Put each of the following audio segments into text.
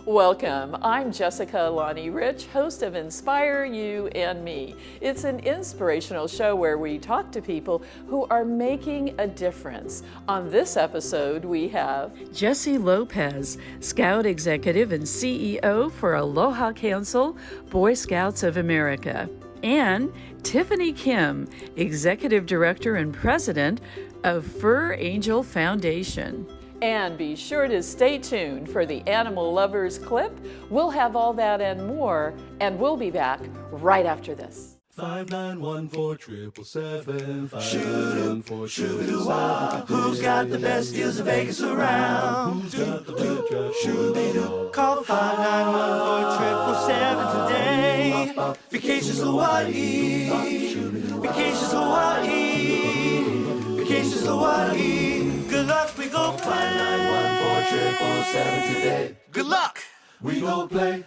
Welcome. I'm Jessica Lonnie Rich, host of Inspire You and Me. It's an inspirational show where we talk to people who are making a difference. On this episode, we have Jessie Lopez, Scout Executive and CEO for Aloha Council, Boy Scouts of America, and Tiffany Kim, Executive Director and President of Fur Angel Foundation. And be sure to stay tuned for the Animal Lovers clip. We'll have all that and more, and we'll be back right after this. 5914-777, 5914-777. Who's got the best deals in Vegas around? Who's got the good job? Call 5914-777 today. Vacations Hawaii. Vacations Hawaii. Vacations Hawaii. Good luck, we gon' play. 5914-777 today. Good luck, we gon' play.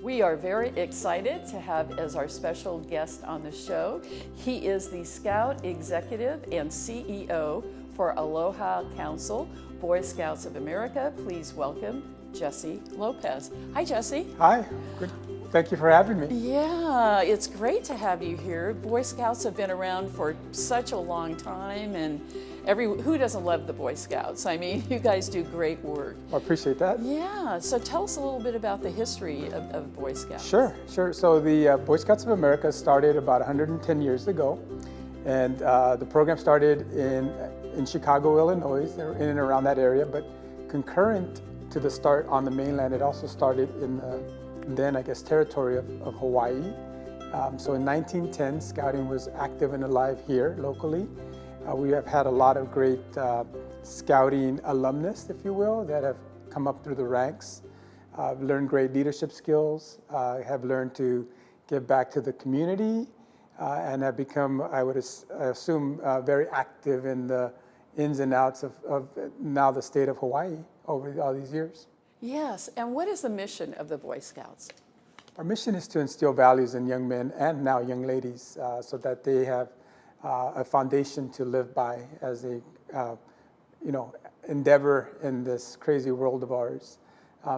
We are very excited to have as our special guest on the show. He is the Scout Executive and CEO for Aloha Council, Boy Scouts of America. Please welcome Jessie Lopez. Hi, Jessie. Hi. Good. Thank you for having me. Yeah, it's great to have you here. Boy Scouts have been around for such a long time, and who doesn't love the Boy Scouts? I mean, you guys do great work. I appreciate that. Yeah, so tell us a little bit about the history of Boy Scouts. Sure. So the Boy Scouts of America started about 110 years ago, and the program started in Chicago, Illinois, in and around that area, but concurrent to the start on the mainland, it also started in the then, I guess, territory of Hawaii. So in 1910, Scouting was active and alive here locally. We have had a lot of great Scouting alumnus, if you will, that have come up through the ranks, learned great leadership skills, have learned to give back to the community, and have become, I would assume, very active in the ins and outs of now the state of Hawaii over all these years. Yes, and what is the mission of the Boy Scouts? Our mission is to instill values in young men and now young ladies so that they have a foundation to live by as they endeavor in this crazy world of ours.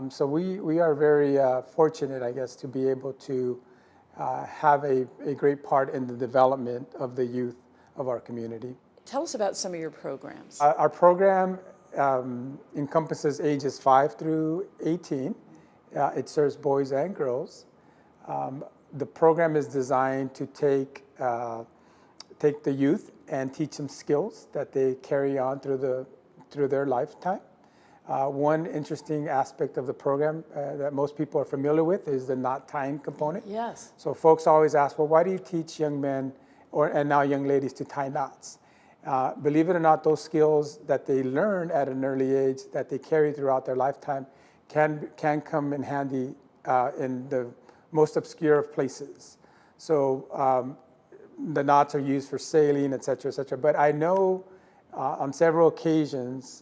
So we are very fortunate, I guess, to be able to have a great part in the development of the youth of our community. Tell us about some of your programs. Our program encompasses ages 5 through 18. It serves boys and girls. The program is designed to take the youth and teach them skills that they carry on through their lifetime. One interesting aspect of the program that most people are familiar with is the knot tying component. Yes. So folks always ask, well, why do you teach young men and now young ladies to tie knots? Believe it or not, those skills that they learn at an early age that they carry throughout their lifetime can come in handy in the most obscure of places. So the knots are used for sailing, et cetera, et cetera. But I know on several occasions,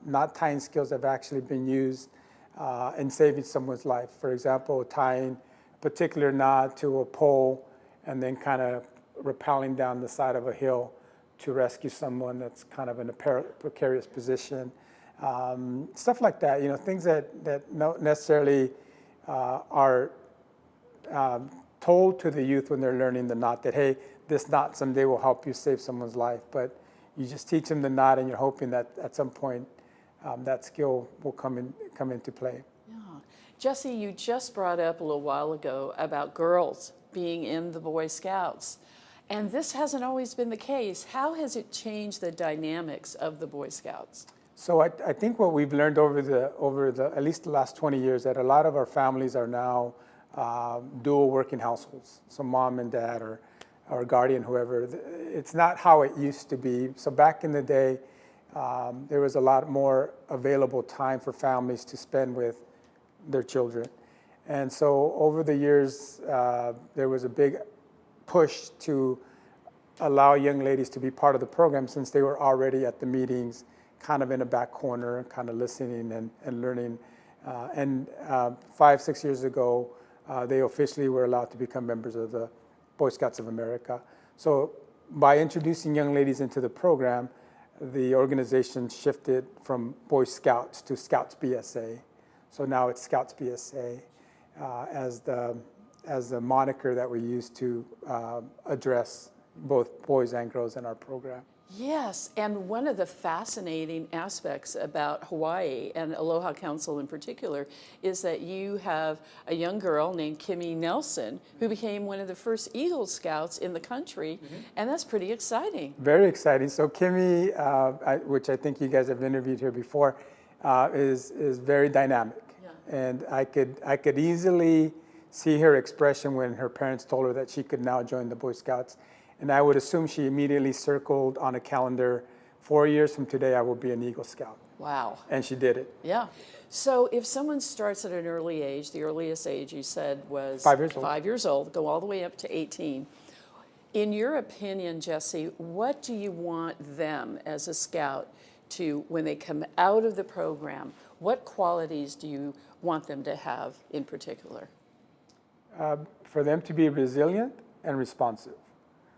knot tying skills have actually been used in saving someone's life. For example, tying a particular knot to a pole and then kind of rappelling down the side of a hill to rescue someone that's kind of in a precarious position. Stuff like that, things that not necessarily are told to the youth when they're learning the knot that, hey, this knot someday will help you save someone's life. But you just teach them the knot and you're hoping that at some point that skill will come into play. Yeah. Jessie, you just brought up a little while ago about girls being in the Boy Scouts. And this hasn't always been the case. How has it changed the dynamics of the Boy Scouts? So I think what we've learned over the at least the last 20 years that a lot of our families are now dual working households. So mom and dad or guardian, whoever. It's not how it used to be. So back in the day, there was a lot more available time for families to spend with their children. And so over the years, there was a big push to allow young ladies to be part of the program since they were already at the meetings, kind of in a back corner, kind of listening and learning. 5-6 years ago, they officially were allowed to become members of the Boy Scouts of America. So by introducing young ladies into the program, the organization shifted from Boy Scouts to Scouts BSA. So now it's Scouts BSA as the moniker that we use to address both boys and girls in our program. Yes, and one of the fascinating aspects about Hawaii and Aloha Council in particular is that you have a young girl named Kimmy Nelson who became one of the first Eagle Scouts in the country, and that's pretty exciting. Very exciting. So Kimmy, which I think you guys have interviewed here before, is very dynamic, and I could easily see her expression when her parents told her that she could now join the Boy Scouts. And I would assume she immediately circled on a calendar, 4 years from today, I will be an Eagle Scout. Wow. And she did it. Yeah. So if someone starts at an early age, the earliest age you said was 5 years old. 5 years old, go all the way up to 18. In your opinion, Jesse, what do you want them as a scout to, when they come out of the program, what qualities do you want them to have in particular? For them to be resilient and responsive.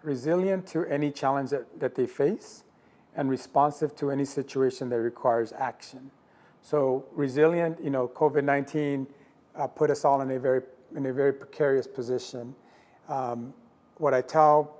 Resilient to any challenge that they face, and responsive to any situation that requires action. So resilient, COVID-19 put us all in a very precarious position. What I tell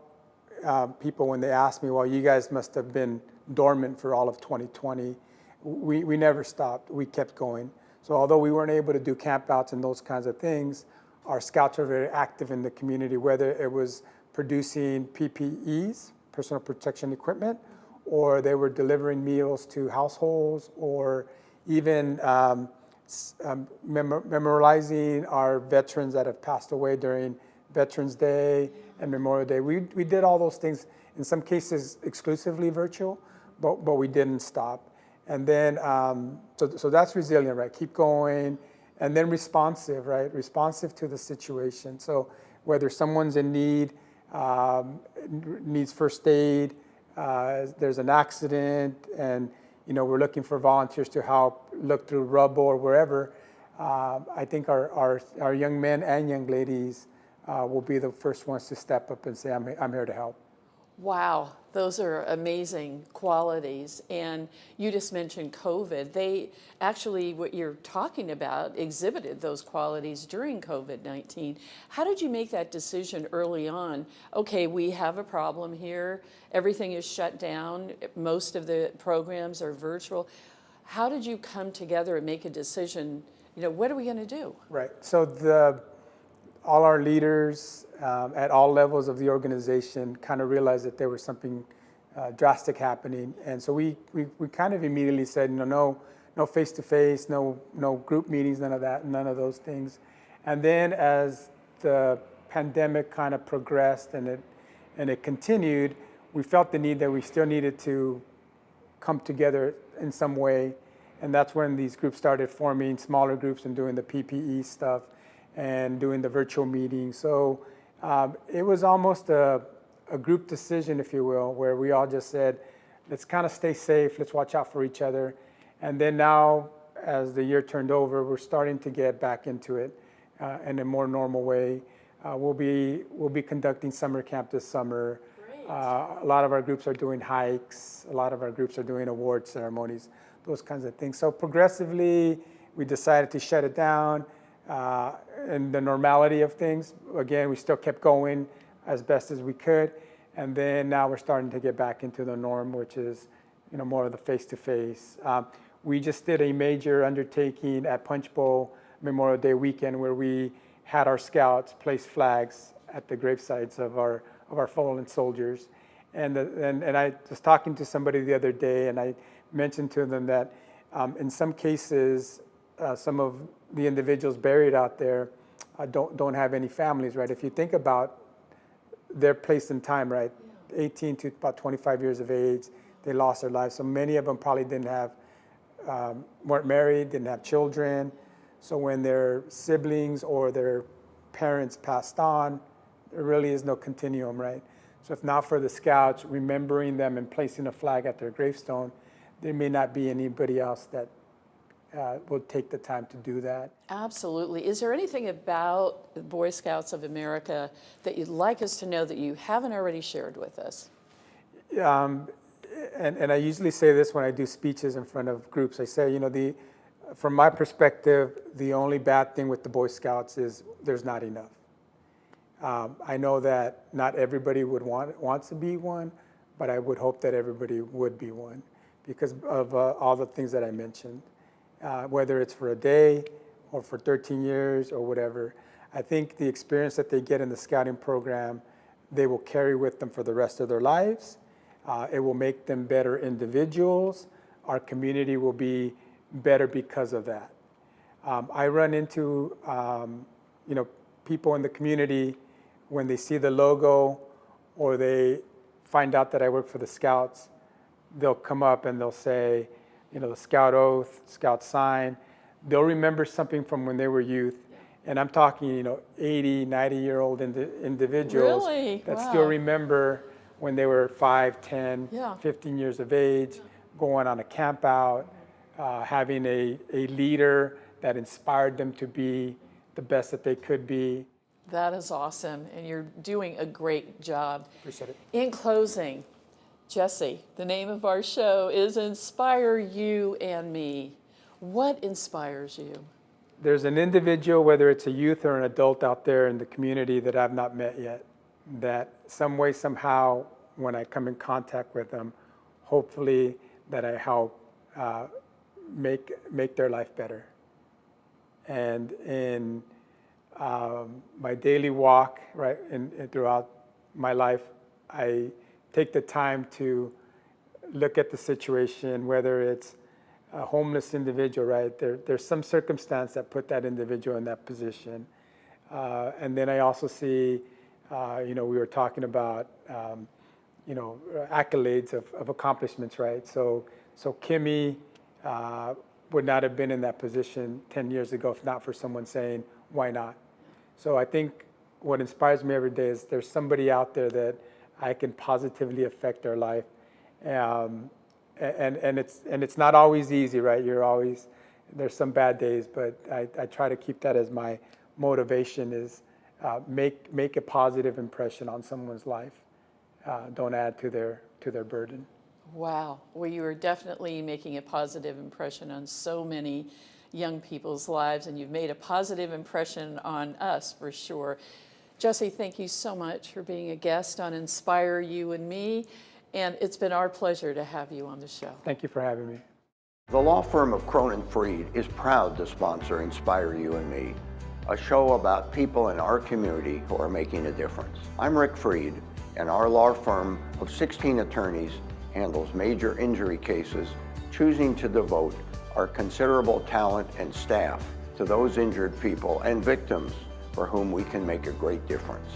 people when they ask me, well, you guys must have been dormant for all of 2020. We never stopped. We kept going. So although we weren't able to do campouts and those kinds of things, our scouts were very active in the community, whether it was producing PPEs, personal protection equipment, or they were delivering meals to households, or even memorializing our veterans that have passed away during Veterans Day and Memorial Day. We did all those things, in some cases exclusively virtual, but we didn't stop. And then, so that's resilient, right? Keep going. And then responsive, right? Responsive to the situation. So whether someone's in need, needs first aid, there's an accident, and we're looking for volunteers to help look through rubble or wherever. I think our young men and young ladies will be the first ones to step up and say, I'm here to help. Wow, those are amazing qualities. And you just mentioned COVID. They actually, what you're talking about, exhibited those qualities during COVID-19. How did you make that decision early on? Okay, we have a problem here. Everything is shut down. Most of the programs are virtual. How did you come together and make a decision? What are we going to do? Right. So all our leaders at all levels of the organization kind of realized that there was something drastic happening, and so we kind of immediately said, no face-to-face, no group meetings, none of that, none of those things. And then as the pandemic kind of progressed and it continued, we felt the need that we still needed to come together in some way, and that's when these groups started forming smaller groups and doing the PPE stuff and doing the virtual meetings. So it was almost a group decision, if you will, where we all just said, let's kind of stay safe, let's watch out for each other. And then now, as the year turned over, we're starting to get back into it in a more normal way. We'll be conducting summer camp this summer. A lot of our groups are doing hikes. A lot of our groups are doing award ceremonies, those kinds of things. So progressively, we decided to shut it down. And the normality of things, again, we still kept going as best as we could. And then now we're starting to get back into the norm, which is, more of the face-to-face. We just did a major undertaking at Punch Bowl Memorial Day weekend where we had our scouts place flags at the gravesites of our fallen soldiers. And I was talking to somebody the other day, and I mentioned to them that in some cases, some of the individuals buried out there don't have any families, right? If you think about their place in time, right? 18 to about 25 years of age, they lost their lives. So many of them probably weren't married, didn't have children. So when their siblings or their parents passed on, there really is no continuum, right? So if not for the scouts remembering them and placing a flag at their gravestone, there may not be anybody else that will take the time to do that. Absolutely. Is there anything about the Boy Scouts of America that you'd like us to know that you haven't already shared with us? And I usually say this when I do speeches in front of groups. I say, from my perspective, the only bad thing with the Boy Scouts is there's not enough. I know that not everybody wants to be one, but I would hope that everybody would be one because of all the things that I mentioned, whether it's for a day or for 13 years or whatever. I think the experience that they get in the scouting program, they will carry with them for the rest of their lives. It will make them better individuals. Our community will be better because of that. I run into, people in the community when they see the logo or they find out that I work for the Scouts, they'll come up and they'll say, the Scout oath, Scout sign. They'll remember something from when they were youth. And I'm talking, 80, 90-year-old individuals Really? that Wow. still remember when they were 5, 10, Yeah. 15 years of age, going on a camp out, having a leader that inspired them to be the best that they could be. That is awesome, and you're doing a great job. Appreciate it. In closing, Jesse, the name of our show is Inspire You and Me. What inspires you? There's an individual, whether it's a youth or an adult out there in the community that I've not met yet, that some way, somehow, when I come in contact with them, hopefully that I help make their life better. And in my daily walk, right, and throughout my life, I take the time to look at the situation, whether it's a homeless individual, right? There's some circumstance that put that individual in that position. And then I also see, we were talking about, accolades of accomplishments, right? So Kimmy would not have been in that position 10 years ago if not for someone saying, why not? So I think what inspires me every day is there's somebody out there that I can positively affect their life. And it's not always easy, right? There's some bad days, but I try to keep that as my motivation is make a positive impression on someone's life. Don't add to their burden. Wow. Well, you are definitely making a positive impression on so many young people's lives, and you've made a positive impression on us for sure. Jesse, thank you so much for being a guest on Inspire You and Me, and it's been our pleasure to have you on the show. Thank you for having me. The law firm of Cronin Freed is proud to sponsor Inspire You and Me, a show about people in our community who are making a difference. I'm Rick Freed, and our law firm of 16 attorneys handles major injury cases, choosing to devote our considerable talent and staff to those injured people and victims for whom we can make a great difference.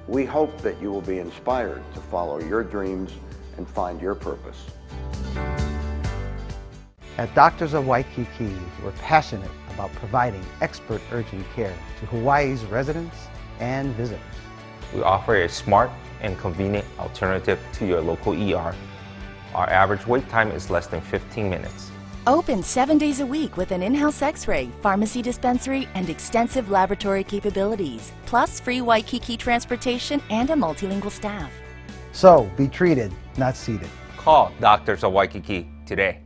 We hope that you will be inspired to follow your dreams and find your purpose. At Doctors of Waikiki, we're passionate about providing expert urgent care to Hawaii's residents and visitors. We offer a smart and convenient alternative to your local ER. Our average wait time is less than 15 minutes. Open 7 days a week with an in-house x-ray, pharmacy dispensary, and extensive laboratory capabilities, plus free Waikiki transportation and a multilingual staff. So, be treated, not seated. Call Doctors of Waikiki today.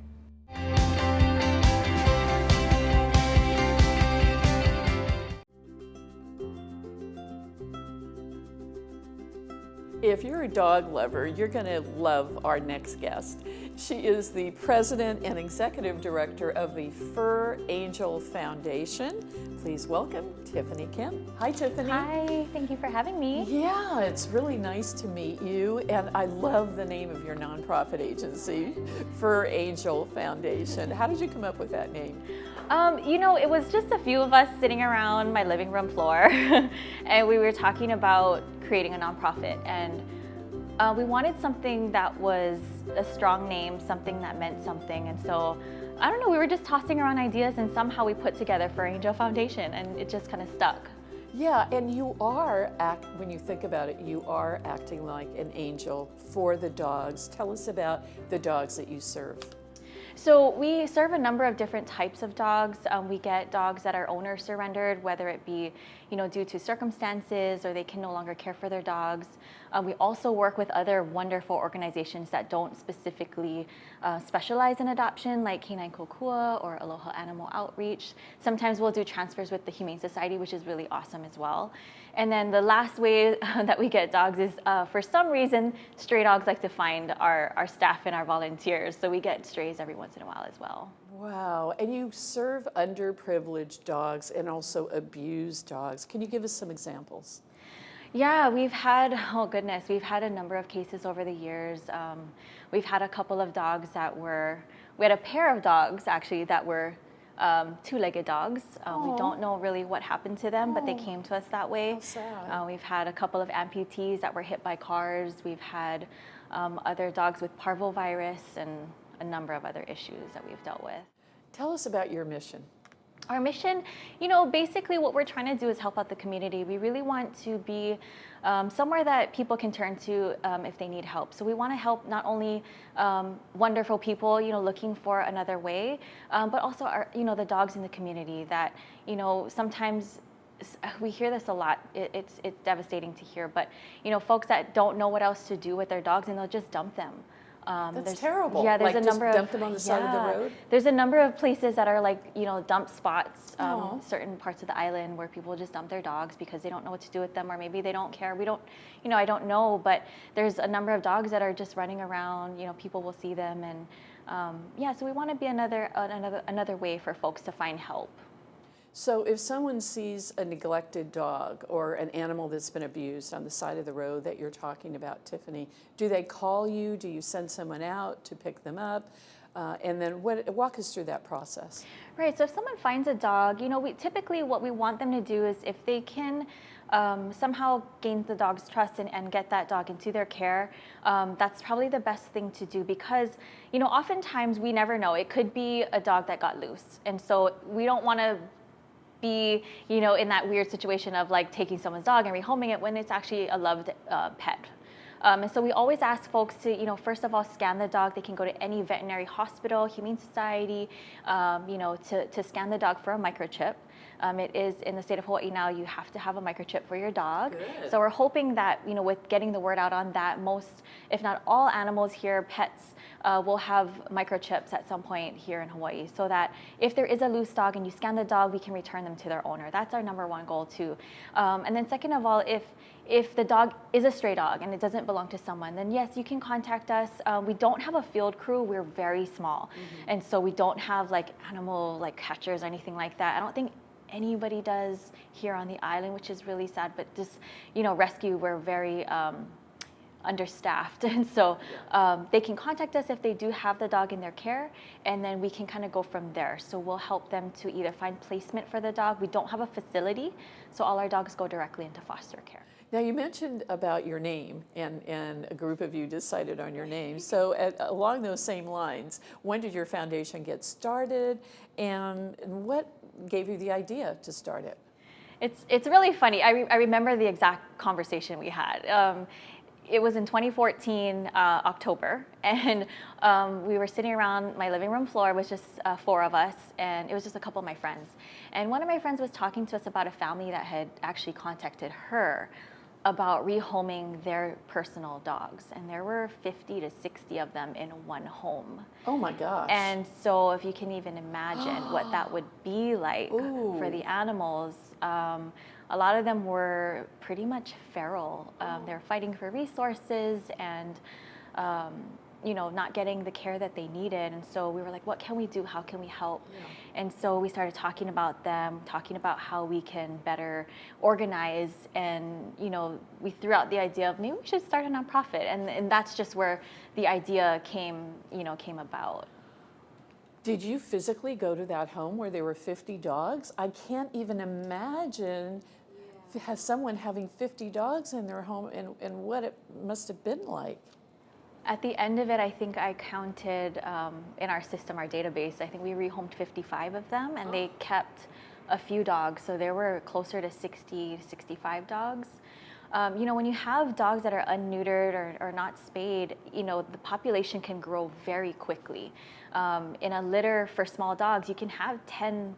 If you're a dog lover, you're going to love our next guest. She is the president and executive director of the Fur Angel Foundation. Please welcome Tiffany Kim. Hi, Tiffany. Hi, thank you for having me. Yeah, it's really nice to meet you, and I love the name of your nonprofit agency, Fur Angel Foundation. How did you come up with that name? It was just a few of us sitting around my living room floor, and we were talking about creating a nonprofit, and we wanted something that was a strong name, something that meant something, and so, I don't know, we were just tossing around ideas, and somehow we put together Fur Angel Foundation, and it just kind of stuck. Yeah, and you are, when you think about it, you are acting like an angel for the dogs. Tell us about the dogs that you serve. So we serve a number of different types of dogs. We get dogs that are owner surrendered, whether it be, due to circumstances or they can no longer care for their dogs. We also work with other wonderful organizations that don't specifically specialize in adoption, like Canine Kokua or Aloha Animal Outreach. Sometimes we'll do transfers with the Humane Society, which is really awesome as well. And then the last way that we get dogs is, for some reason, stray dogs like to find our staff and our volunteers. So we get strays every once in a while as well. Wow, and you serve underprivileged dogs and also abused dogs. Can you give us some examples? Yeah, we've had a number of cases over the years. We've had a couple of dogs we had a pair of dogs actually that were two-legged dogs. We don't know really what happened to them, but they came to us that way. How sad. We've had a couple of amputees that were hit by cars. We've had other dogs with parvovirus and a number of other issues that we've dealt with. Tell us about your mission. Our mission, basically what we're trying to do is help out the community. We really want to be somewhere that people can turn to if they need help. So we want to help not only wonderful people, looking for another way, but also the dogs in the community that, sometimes we hear this a lot. It's devastating to hear, but folks that don't know what else to do with their dogs and they'll just dump them. That's terrible. Yeah, there's like a number of dump them on the side of the road. There's a number of places that are like dump spots, certain parts of the island where people just dump their dogs because they don't know what to do with them, or maybe they don't care. We don't, I don't know, but there's a number of dogs that are just running around. People will see them, and so we want to be another way for folks to find help. So if someone sees a neglected dog or an animal that's been abused on the side of the road that you're talking about, Tiffany, do they call you? Do you send someone out to pick them up? And then walk us through that process. Right, so if someone finds a dog, typically what we want them to do is if they can somehow gain the dog's trust and get that dog into their care, that's probably the best thing to do because, oftentimes we never know. It could be a dog that got loose. And so we don't want to be, in that weird situation of like taking someone's dog and rehoming it when it's actually a loved pet. And so we always ask folks to, first of all, scan the dog. They can go to any veterinary hospital, Humane Society, to scan the dog for a microchip. It is in the state of Hawaii now, you have to have a microchip for your dog. Good. So we're hoping that, with getting the word out on that, most, if not all animals here, pets, will have microchips at some point here in Hawaii so that if there is a loose dog and you scan the dog, we can return them to their owner. That's our number one goal too. And then second of all, if the dog is a stray dog and it doesn't belong to someone, then yes, you can contact us. We don't have a field crew. We're very small. And so we don't have like animal catchers or anything like that. I don't think anybody does here on the island, which is really sad, but just, rescue, we're very understaffed. And so they can contact us if they do have the dog in their care, and then we can kind of go from there. So we'll help them to either find placement for the dog. We don't have a facility, so all our dogs go directly into foster care. Now you mentioned about your name and a group of you decided on your name. So along those same lines, when did your foundation get started and what gave you the idea to start it? It's really funny. I remember the exact conversation we had. It was in 2014, October, and we were sitting around my living room floor. It was just 4 of us, and it was just a couple of my friends. And one of my friends was talking to us about a family that had actually contacted her about rehoming their personal dogs, and there were 50 to 60 of them in one home. Oh my gosh. And so if you can even imagine what that would be like for the animals, a lot of them were pretty much feral. They were fighting for resources and not getting the care that they needed. And so we were like, what can we do? How can we help? Yeah. And so we started talking about them, talking about how we can better organize. And, we threw out the idea of maybe we should start a nonprofit. And that's just where the idea came about. Did you physically go to that home where there were 50 dogs? I can't even imagine someone having 50 dogs in their home and what it must have been like. At the end of it, I think I counted in our system, our database, I think we rehomed 55 of them, and they kept a few dogs. So there were closer to 60 to 65 dogs. When you have dogs that are unneutered or not spayed, the population can grow very quickly. In a litter for small dogs, you can have 10,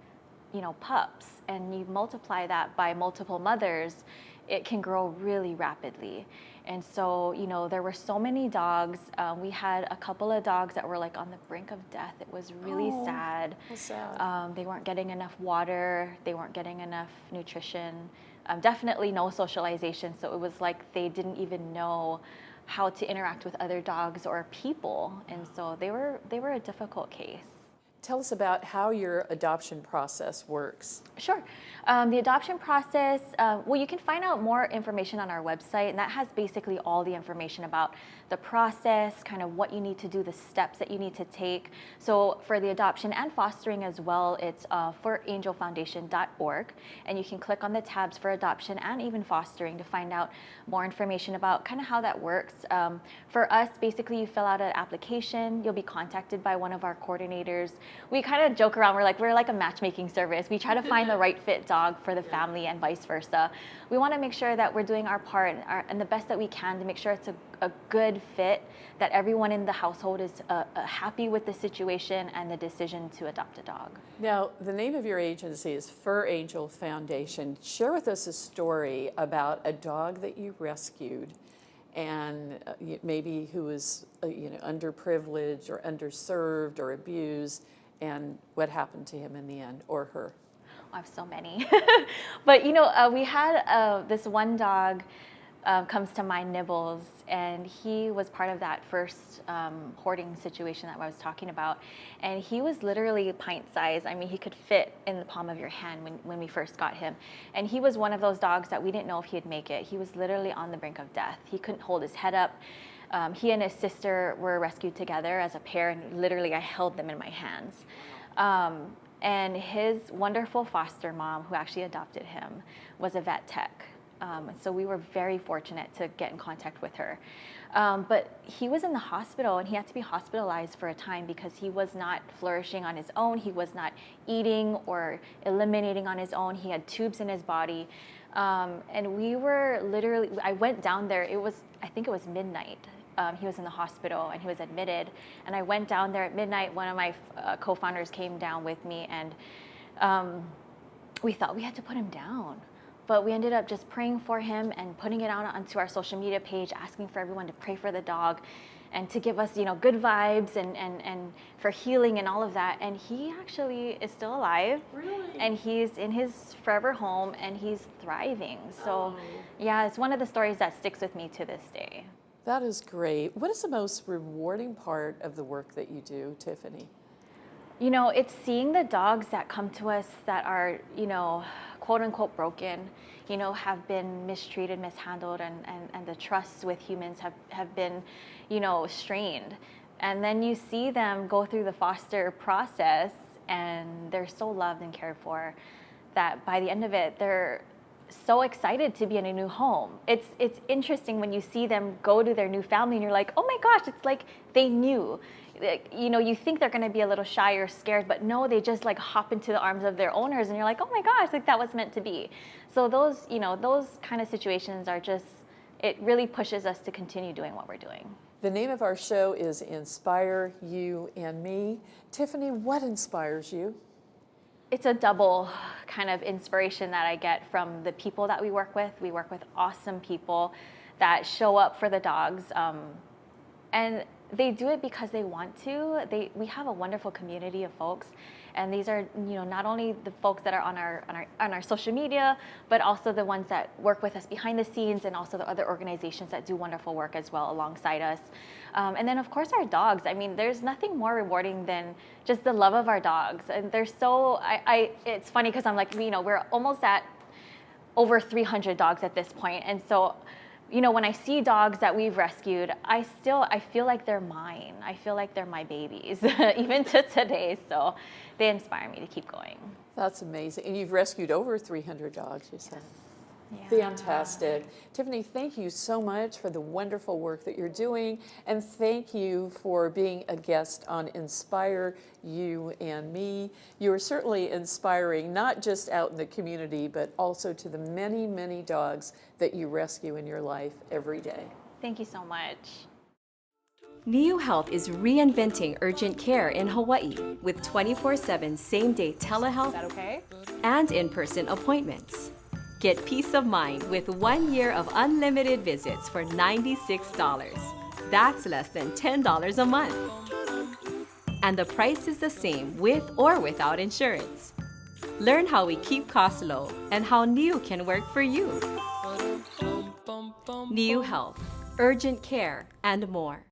pups, and you multiply that by multiple mothers, it can grow really rapidly. And so, there were so many dogs. We had a couple of dogs that were like on the brink of death. It was really sad. How sad. They weren't getting enough water. They weren't getting enough nutrition. Definitely no socialization. So it was like they didn't even know how to interact with other dogs or people. And so they were a difficult case. Tell us about how your adoption process works. Sure. The adoption process, you can find out more information on our website, and that has basically all the information about the process, kind of what you need to do, the steps that you need to take. So for the adoption and fostering as well, it's forangelfoundation.org, and you can click on the tabs for adoption and even fostering to find out more information about kind of how that works. For us, basically, you fill out an application. You'll be contacted by one of our coordinators. We kind of joke around, we're like a matchmaking service. We try to find the right fit dog for the family and vice versa. We want to make sure that we're doing our part and the best that we can to make sure it's a good fit, that everyone in the household is happy with the situation and the decision to adopt a dog. Now, the name of your agency is Fur Angel Foundation. Share with us a story about a dog that you rescued and maybe who was underprivileged or underserved or abused, and what happened to him in the end, or her. I have so many. But we had this one dog comes to mind, Nibbles, and he was part of that first hoarding situation that I was talking about. And he was literally pint size. I mean, he could fit in the palm of your hand when we first got him. And he was one of those dogs that we didn't know if he'd make it. He was literally on the brink of death. He couldn't hold his head up. He and his sister were rescued together as a pair, and literally I held them in my hands. And his wonderful foster mom, who actually adopted him, was a vet tech. So we were very fortunate to get in contact with her. But he was in the hospital, and he had to be hospitalized for a time because he was not flourishing on his own. He was not eating or eliminating on his own. He had tubes in his body. And we were literally, I went down there, I think it was midnight. He was in the hospital and he was admitted. And I went down there at midnight. One of my co-founders came down with me, and we thought we had to put him down. But we ended up just praying for him and putting it out onto our social media page, asking for everyone to pray for the dog and to give us, good vibes and for healing and all of that. And he actually is still alive. Really? And he's in his forever home and he's thriving. So yeah, it's one of the stories that sticks with me to this day. That is great. What is the most rewarding part of the work that you do, Tiffany? It's seeing the dogs that come to us that are, quote unquote broken, have been mistreated, mishandled, and the trusts with humans have been, strained. And then you see them go through the foster process, and they're so loved and cared for that by the end of it, they're so excited to be in a new home. It's interesting when you see them go to their new family and you're like, oh my gosh, it's like they knew. You think they're going to be a little shy or scared, but no, they just hop into the arms of their owners, and you're like, oh my gosh, that was meant to be. So those kind of situations are just, it really pushes us to continue doing what we're doing. The name of our show is Inspire You and Me. Tiffany, what inspires you? It's a double kind of inspiration that I get from the people that we work with. We work with awesome people that show up for the dogs, and they do it because they want to. We have a wonderful community of folks, and these are not only the folks that are on our social media, but also the ones that work with us behind the scenes, and also the other organizations that do wonderful work as well alongside us. And then of course our dogs. I mean, there's nothing more rewarding than just the love of our dogs, and they're so. It's funny because I'm like, we're almost at over 300 dogs at this point, and so. When I see dogs that we've rescued, I feel like they're mine. I feel like they're my babies, even to today. So they inspire me to keep going. That's amazing. And you've rescued over 300 dogs, you said. Yes. Fantastic. Tiffany, thank you so much for the wonderful work that you're doing, and thank you for being a guest on Inspire You and Me. You are certainly inspiring, not just out in the community, but also to the many, many dogs that you rescue in your life every day. Thank you so much. NIU Health is reinventing urgent care in Hawaii with 24/7 same-day telehealth and in-person appointments. Get peace of mind with 1 year of unlimited visits for $96. That's less than $10 a month. And the price is the same with or without insurance. Learn how we keep costs low and how NIU can work for you. NIU Health, urgent care, and more.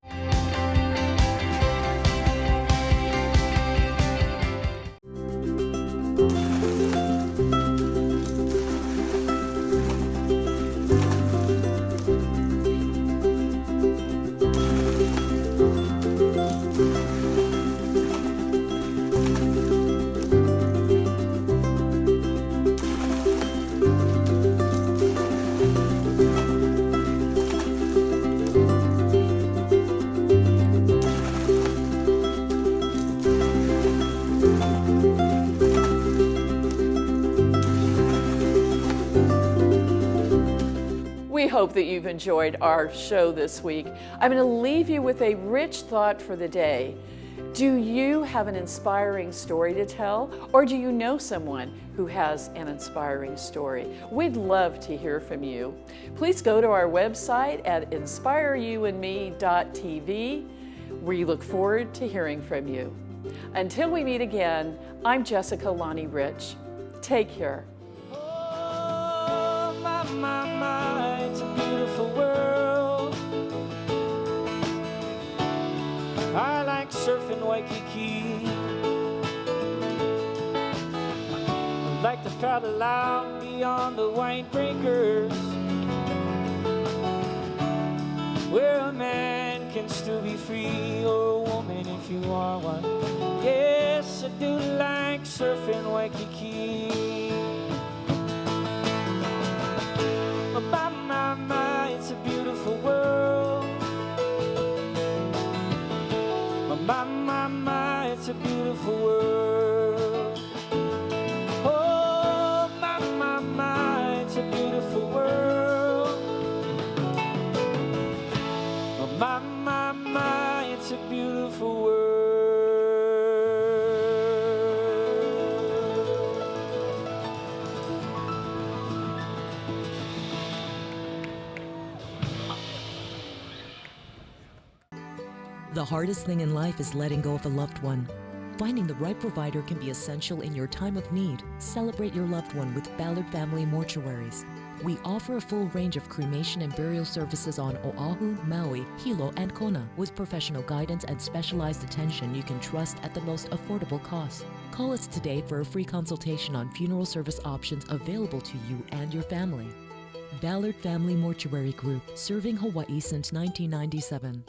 We hope that you've enjoyed our show this week. I'm going to leave you with a rich thought for the day. Do you have an inspiring story to tell, or do you know someone who has an inspiring story? We'd love to hear from you. Please go to our website at inspireyouandme.tv. We look forward to hearing from you. Until we meet again, I'm Jessica Lonnie Rich. Take care. Oh, my, it's a beautiful world. I like surfing Waikiki. I like to paddle out beyond the white breakers, where a man can still be free, or a woman if you are one. Yes, I do like surfing Waikiki. My, it's a beautiful world. My, it's a beautiful world. Oh, my, it's a beautiful world. My, it's a beautiful world. The hardest thing in life is letting go of a loved one. Finding the right provider can be essential in your time of need. Celebrate your loved one with Ballard Family Mortuaries. We offer a full range of cremation and burial services on Oahu, Maui, Hilo, and Kona, with professional guidance and specialized attention you can trust at the most affordable cost. Call us today for a free consultation on funeral service options available to you and your family. Ballard Family Mortuary Group, serving Hawaii since 1997.